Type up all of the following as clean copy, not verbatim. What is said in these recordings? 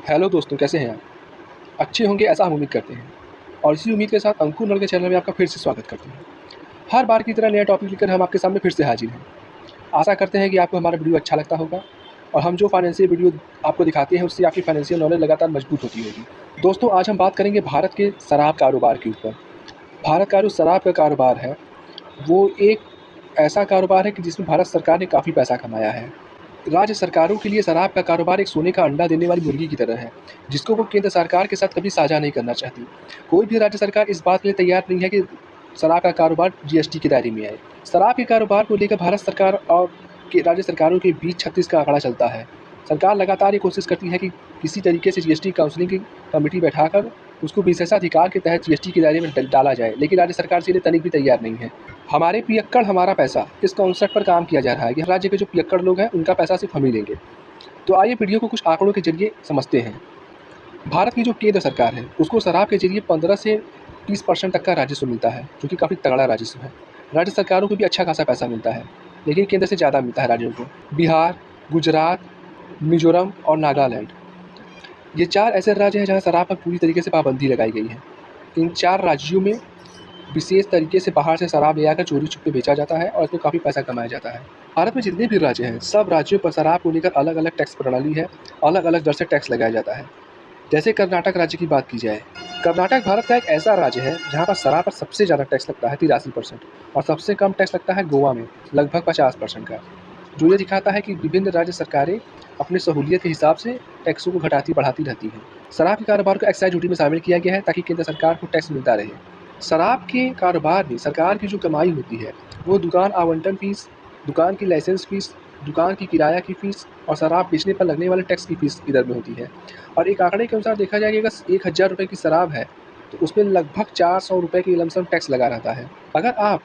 Hello दोस्तों, कैसे हैं आप? अच्छे होंगे ऐसा हम उम्मीद करते हैं। और इसी उम्मीद के साथ अंकुर नल के चैनल में आपका फिर से स्वागत करते हैं। हर बार की तरह नया टॉपिक लेकर हम आपके सामने फिर से हाजिर हैं। आशा करते हैं कि आपको हमारा वीडियो अच्छा लगता होगा और हम जो फाइनेंशियल वीडियो आपको दिखाते हैं उससे आपकी फाइनेंशियल नॉलेज लगातार मजबूत होती होगी। दोस्तों, आज हम बात करेंगे भारत के शराब कारोबार के ऊपर। भारत का जो शराब का कारोबार है, वो एक ऐसा कारोबार है कि जिसमें भारत सरकार ने काफ़ी पैसा कमाया है। राज्य सरकारों के लिए शराब का कारोबार एक सोने का अंडा देने वाली मुर्गी की तरह है, जिसको वो केंद्र सरकार के साथ कभी साझा नहीं करना चाहती। कोई भी राज्य सरकार इस बात के लिए तैयार नहीं है कि शराब का कारोबार जीएसटी के दायरे में आए। शराब के कारोबार को लेकर भारत सरकार और राज्य सरकारों के बीच 36 का आंकड़ा चलता है। सरकार लगातार ये कोशिश करती है कि किसी तरीके से जीएसटी काउंसिलिंग की कमेटी बैठाकर उसको विशेषाधिकार के तहत जीएसटी के दायरे में डाला जाए, लेकिन राज्य सरकार इसके लिए तनिक भी तैयार नहीं है। हमारे पियक्कड़ हमारा पैसा, इस कॉन्सेप्ट पर काम किया जा रहा है कि हर राज्य के जो पियक्कड़ लोग हैं उनका पैसा सिर्फ हम ही लेंगे। तो आइए वीडियो को कुछ आंकड़ों के जरिए समझते हैं। भारत की जो केंद्र सरकार है उसको शराब के जरिए 15 से 30% तक का राजस्व मिलता है, जो कि काफ़ी तगड़ा राजस्व है। राज्य सरकारों को भी अच्छा खासा पैसा मिलता है, लेकिन केंद्र से ज़्यादा मिलता है राज्यों को। बिहार, गुजरात, मिजोरम और नागालैंड, ये 4 ऐसे राज्य हैं जहाँ शराब पर पूरी तरीके से पाबंदी लगाई गई है। इन 4 राज्यों में विशेष तरीके से बाहर से शराब ले आकर चोरी छुपे बेचा जाता है और इसमें काफ़ी पैसा कमाया जाता है। भारत में जितने भी राज्य हैं, सब राज्यों पर शराब को लेकर अलग अलग टैक्स प्रणाली है, अलग अलग दर से टैक्स लगाया जाता है। जैसे कर्नाटक राज्य की बात की जाए, कर्नाटक भारत का एक ऐसा राज्य है जहाँ पर शराब पर सबसे ज़्यादा टैक्स लगता है 83%, और सबसे कम टैक्स लगता है गोवा में लगभग 50% का, जो ये दिखाता है कि विभिन्न राज्य सरकारें अपनी सहूलियत के हिसाब से टैक्सों को घटाती बढ़ाती रहती हैं। शराब के कारोबार को एक्साइज ड्यूटी में शामिल किया गया है ताकि केंद्र सरकार को टैक्स मिलता रहे। शराब के कारोबार में सरकार की जो कमाई होती है वो दुकान आवंटन फीस, दुकान की लाइसेंस फीस, दुकान की किराया की फीस और शराब बेचने पर लगने वाले टैक्स की फीस इधर में होती है। और एक आंकड़े के अनुसार देखा जाए कि अगर 1000 रुपये की शराब है तो उसमें लगभग 400 रुपये की लमसम टैक्स लगा रहता है। अगर आप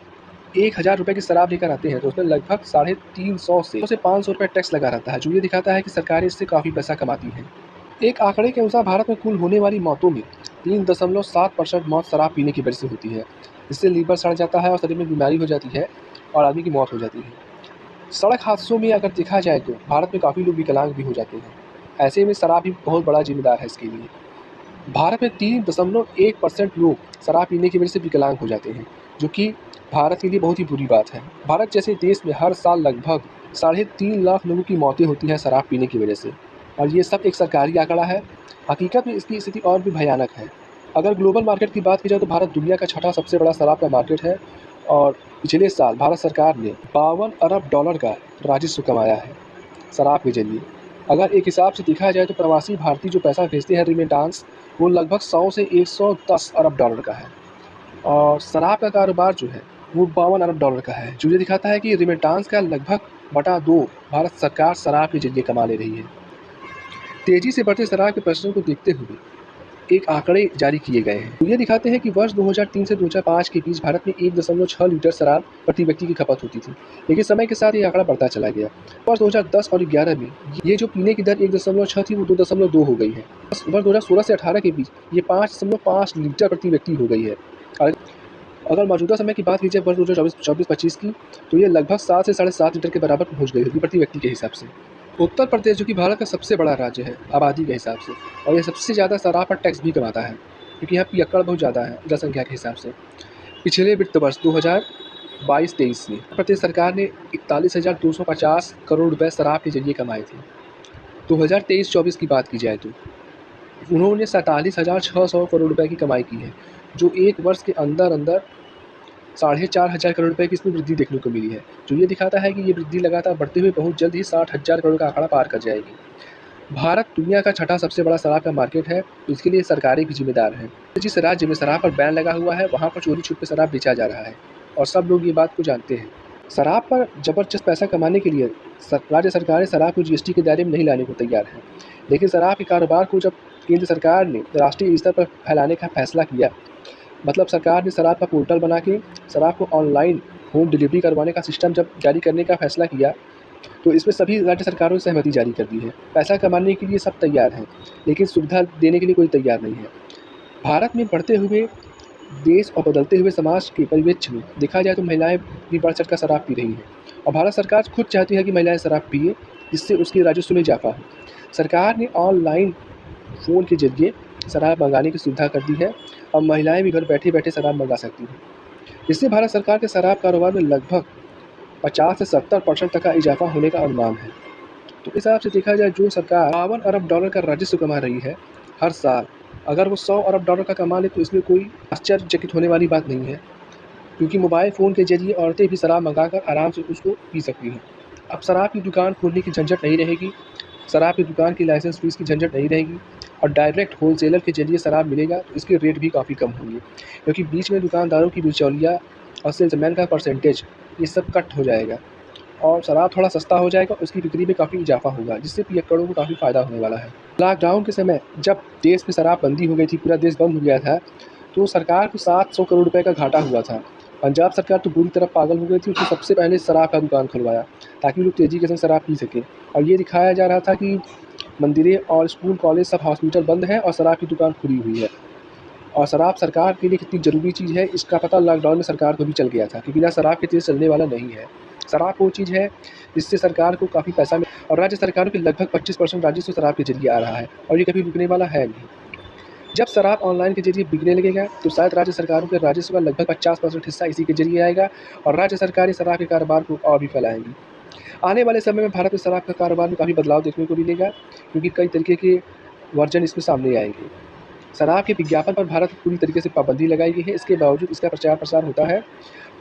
1000 रुपये की शराब लेकर आते हैं तो उसमें लगभग 350 से 500 रुपये टैक्स लगा रहता है, जो ये दिखाता है कि सरकारें इससे काफ़ी पैसा कमाती हैं। एक आंकड़े के अनुसार भारत में कुल होने वाली मौतों में 3.7% मौत शराब पीने की वजह से होती है। इससे लीवर सड़ जाता है और शरीर में बीमारी हो जाती है और आदमी की मौत हो जाती है। सड़क हादसों में अगर देखा जाए तो भारत में काफ़ी लोग विकलांग भी हो जाते हैं। ऐसे में शराब भी बहुत बड़ा जिम्मेदार है इसके लिए। भारत में 3.1% लोग शराब पीने की वजह से विकलांग हो जाते हैं, जो कि भारत के लिए बहुत ही बुरी बात है। भारत जैसे देश में हर साल लगभग 3.5 लाख लोगों की मौतें होती हैं शराब पीने की वजह से, और ये सब एक सरकारी आंकड़ा है। हकीकत में इसकी स्थिति और भी भयानक है। अगर ग्लोबल मार्केट की बात की जाए तो भारत दुनिया का छठा सबसे बड़ा शराब का मार्केट है, और पिछले साल भारत सरकार ने $52 अरब का राजस्व कमाया है शराब के जरिए। अगर एक हिसाब से देखा जाए तो प्रवासी भारतीय जो पैसा भेजते हैं रिमिटांस, वो लगभग 100 से $110 अरब का है, और शराब का कारोबार जो है वो $52 अरब का है, जो ये दिखाता है कि रिमिटांस का लगभग बटा 2 भारत सरकार शराब के जरिए कमा ले रही है। तेजी से बढ़ते शराब के प्रचलन को देखते हुए एक आंकड़े जारी किए गए हैं, तो ये दिखाते हैं कि वर्ष 2003 से 2005 के बीच भारत में 1.6 लीटर शराब प्रति व्यक्ति की खपत होती थी, लेकिन समय के साथ ये आंकड़ा बढ़ता चला गया। वर्ष 2010 और 11 में ये जो पीने की दर 1.6 थी वो 2.2 हो गई है। वर्ष 2016 से 18 के बीच ये 5.5 लीटर प्रति व्यक्ति हो गई है। और अगर मौजूदा समय की बात की जाए वर्ष 2024-25 की, तो ये लगभग 7 से 7.5 लीटर के बराबर पहुँच गई होगी प्रति व्यक्ति के हिसाब से। उत्तर प्रदेश, जो कि भारत का सबसे बड़ा राज्य है आबादी के हिसाब से, और ये सबसे ज़्यादा शराब पर टैक्स भी कमाता है, क्योंकि यहाँ पियक्कड़ बहुत ज़्यादा है जनसंख्या के हिसाब से। पिछले वित्त वर्ष 2022-23 में प्रदेश सरकार ने 41,250 करोड़ रुपए शराब के जरिए कमाए थे। 2023-24 की बात की जाए तो उन्होंने 47,600 करोड़ रुपए की कमाई की है, जो एक वर्ष के अंदर अंदर 4,500 करोड़ रुपए की इसमें वृद्धि देखने को मिली है, जो ये दिखाता है कि ये वृद्धि लगातार बढ़ते हुए बहुत जल्द ही 60,000 करोड़ का आंकड़ा पार कर जाएगी। भारत दुनिया का छठा सबसे बड़ा शराब का मार्केट है, तो इसके लिए सरकारें भी जिम्मेदार हैं। जिस राज्य में शराब पर बैन लगा हुआ है वहाँ पर चोरी छुप के शराब बेचा जा रहा है, और सब लोग ये बात को जानते हैं। शराब पर ज़बरदस्त पैसा कमाने के लिए राज्य सरकारें शराब को जीएसटी के दायरे में नहीं लाने को तैयार हैं, लेकिन शराब के कारोबार को जब केंद्र सरकार ने राष्ट्रीय स्तर पर फैलाने का फैसला किया, मतलब सरकार ने शराब का पोर्टल बना के शराब को ऑनलाइन होम डिलीवरी करवाने का सिस्टम जब जारी करने का फैसला किया, तो इसमें सभी राज्य सरकारों ने सहमति जारी कर दी है। पैसा कमाने के लिए सब तैयार हैं, लेकिन सुविधा देने के लिए कोई तैयार नहीं है। भारत में बढ़ते हुए देश और बदलते हुए समाज के परिप्रेक्ष्य में देखा जाए तो महिलाएं भी बढ़ चढ़ कर शराब पी रही हैं, और भारत सरकार खुद चाहती है कि महिलाएं शराब पिए, जिससे उसके राजस्व में इजाफा हो। सरकार ने ऑनलाइन फ़ोन के ज़रिए शराब मंगाने की सुविधा कर दी है। अब महिलाएँ भी घर बैठे-बैठे शराब मंगा सकती हैं। इससे भारत सरकार के शराब कारोबार में लगभग 50 से 70% तक का इज़ाफ़ा होने का अनुमान है। तो इस हिसाब से देखा जाए, जो सरकार $52 अरब का राजस्व कमा रही है हर साल, अगर वो $100 अरब का कमा ले तो इसमें कोई आश्चर्यचकित होने वाली बात नहीं है, क्योंकि मोबाइल फ़ोन के ज़रिए औरतें भी शराब मंगाकर आराम से उसको पी सकती हैं। अब शराब की दुकान खोलने की झंझट नहीं रहेगी, शराब की दुकान की लाइसेंस फ़ीस की झंझट नहीं रहेगी और डायरेक्ट होलसेलर के ज़रिए शराब मिलेगा, तो इसके रेट भी काफ़ी कम होंगे, क्योंकि बीच में दुकानदारों की बिचौलिया और सेल्समैन का परसेंटेज ये सब कट हो जाएगा और शराब थोड़ा सस्ता हो जाएगा, उसकी बिक्री में काफ़ी इजाफा होगा, जिससे पियक्कड़ों को काफ़ी फ़ायदा होने वाला है। लॉकडाउन के समय जब देश में शराबबंदी हो गई थी, पूरा देश बंद हो गया था, तो सरकार को 700 करोड़ रुपए का घाटा हुआ था। पंजाब सरकार तो बुरी तरह पागल हो गई थी, उसने सबसे पहले शराब का दुकान खुलवाया ताकि लोग तेज़ी के संग शराब पी सकें और ये दिखाया जा रहा था कि मंदिरें और स्कूल, कॉलेज, सब हॉस्पिटल बंद हैं और शराब की दुकान खुली हुई है। और शराब सरकार के लिए कितनी ज़रूरी चीज़ है, इसका पता लॉकडाउन में सरकार को भी चल गया था कि बिना शराब के देश चलने वाला नहीं है। शराब वो चीज़ है जिससे सरकार को काफ़ी पैसा मिल और राज्य सरकारों के लगभग 25% राजस्व शराब के ज़रिए आ रहा है और ये कभी रुकने वाला है नहीं। जब शराब ऑनलाइन के ज़रिए बिकने लगेगा तो शायद राज्य सरकारों के राजस्व का लगभग 50% हिस्सा इसी के ज़रिए आएगा और राज्य सरकारें शराब के कारोबार को और भी फैलाएँगी। आने वाले समय में भारत में शराब का कारोबार में काफ़ी बदलाव देखने को मिलेगा, क्योंकि कई तरीके के वर्जन इसमें सामने आएँगे। शराब के विज्ञापन पर भारत में पूरी तरीके से पाबंदी लगाई गई है, इसके बावजूद इसका प्रचार-प्रसार होता है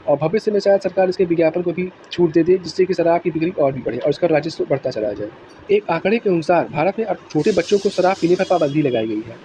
और भविष्य में शायद सरकार इसके विज्ञापन को भी छूट दे दे, जिससे कि शराब की बिक्री और भी बढ़े और इसका राजस्व बढ़ता चला जाए। एक आंकड़े के अनुसार भारत में अब छोटे बच्चों को शराब पीने पर पाबंदी लगाई गई है,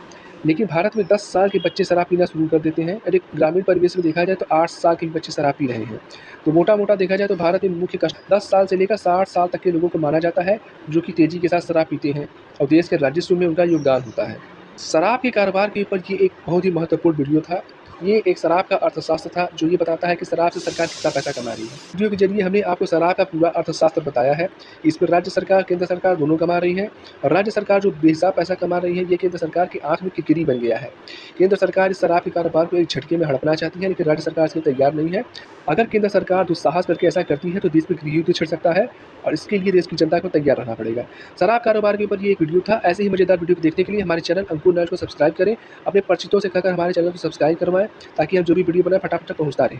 लेकिन भारत में 10 साल के बच्चे शराब पीना शुरू कर देते हैं और एक ग्रामीण परिवेश में देखा जाए तो 8 साल के भी बच्चे शराब पी रहे हैं। तो मोटा-मोटा देखा जाए तो भारत में मुख्य कस्ट 10 साल से लेकर 60 साल तक के लोगों को माना जाता है, जो कि तेज़ी के साथ शराब पीते हैं और देश के राजस्व में उनका योगदान होता है। शराब के कारोबार के ऊपर ये एक बहुत ही महत्वपूर्ण वीडियो था। ये एक शराब का अर्थशास्त्र था, जो ये बताता है कि शराब से सरकार कितना पैसा कमा रही है। वीडियो के ज़रिए हमने आपको शराब का पूरा अर्थशास्त्र बताया है। इस पर राज्य सरकार, केंद्र सरकार दोनों कमा रही है और राज्य सरकार जो बेहिसाब पैसा कमा रही है, ये केंद्र सरकार की आँख में किरकिरी बन गया है। केंद्र सरकार इस शराब के कारोबार को एक झटके में हड़पना चाहती है, लेकिन राज्य सरकार इसके लिए तैयार नहीं है। अगर केंद्र सरकार दुस्साहस करके ऐसा करती है तो देश में गृहयुद्ध छिड़ सकता है और इसके लिए देश की जनता को तैयार रहना पड़ेगा। शराब कारोबार के ऊपर ये एक वीडियो था। ऐसे ही मज़ेदार वीडियो को देखने के लिए हमारे चैनल अंकुर नॉलेज को सब्सक्राइब करें। अपने परिचितों से कहकर हमारे चैनल को सब्सक्राइब करवाएँ, ताकि हम जो भी वीडियो बनाएँ फटाफट तक पहुँचता रहे।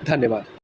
धन्यवाद।